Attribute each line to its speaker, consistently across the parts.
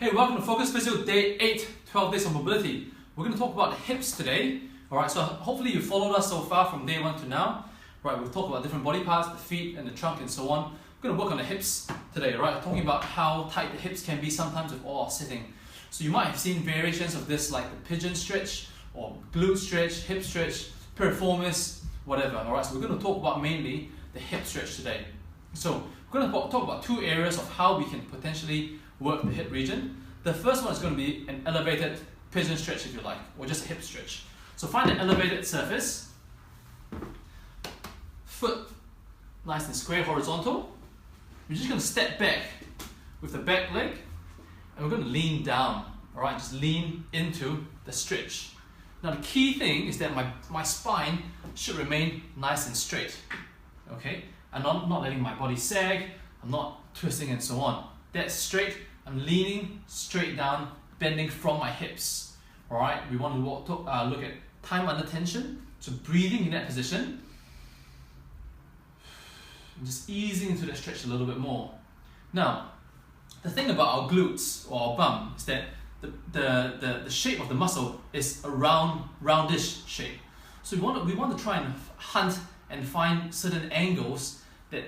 Speaker 1: Hey, welcome to Focus Physio Day 8, 12 Days of Mobility. We're going to talk about the hips today. Alright, so hopefully you followed us so far from day 1 to now. Right, we've talked about different body parts, the feet and the trunk and so on. We're going to work on the hips today, right? Talking about how tight the hips can be sometimes with all our sitting. So you might have seen variations of this like the pigeon stretch or glute stretch, hip stretch, piriformis, whatever. Alright, so we're going to talk about mainly the hip stretch today. So we're going to talk about two areas of how we can potentially work the hip region. The first one is going to be an elevated pigeon stretch if you like, or just a hip stretch. So find an elevated surface, foot nice and square, horizontal. You're just going to step back with the back leg and we're going to lean down, alright, just lean into the stretch. Now the key thing is that my spine should remain nice and straight, okay? And I'm not letting my body sag, I'm not twisting and so on. That's straight, I'm leaning straight down, bending from my hips. Alright, we want to look at time under tension, so breathing in that position. Just easing into the stretch a little bit more. Now, the thing about our glutes or our bum is that the shape of the muscle is a roundish shape. So we want to try and hunt and find certain angles that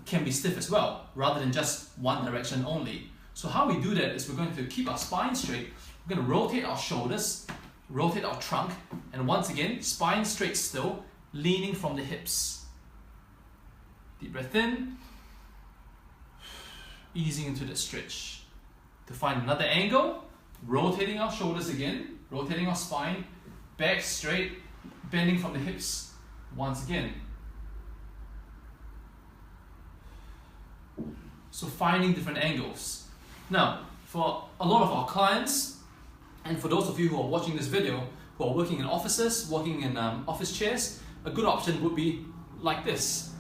Speaker 1: can be stiff as well, rather than just one direction only. So how we do that is we're going to keep our spine straight, we're going to rotate our shoulders, rotate our trunk, and once again, spine straight still, leaning from the hips. Deep breath in, easing into the stretch. To find another angle, rotating our shoulders again, rotating our spine, back straight, bending from the hips, once again. So finding different angles. Now, for a lot of our clients, and for those of you who are watching this video, who are working in offices, working in office chairs, a good option would be like this.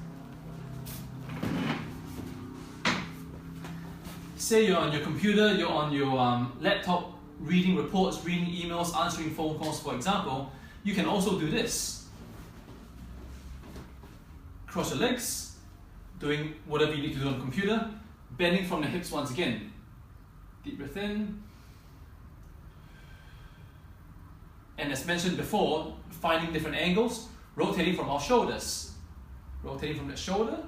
Speaker 1: Say you're on your computer, you're on your laptop, reading reports, reading emails, answering phone calls, for example, you can also do this. Cross your legs, doing whatever you need to do on the computer, bending from the hips once again. Deep breath in. And as mentioned before, finding different angles, rotating from our shoulders. Rotating from the shoulder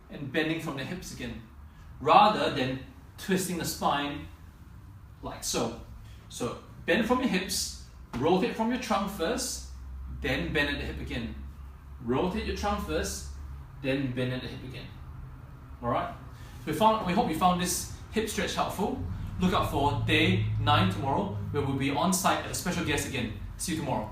Speaker 1: and bending from the hips again. Rather than twisting the spine like so. So bend from your hips, rotate from your trunk first, then bend at the hip again. Rotate your trunk first, then bend at the hip again. Alright? We hope you found this hip stretch helpful. Look out for day 9 tomorrow, where we'll be on site at a special guest again. See you tomorrow.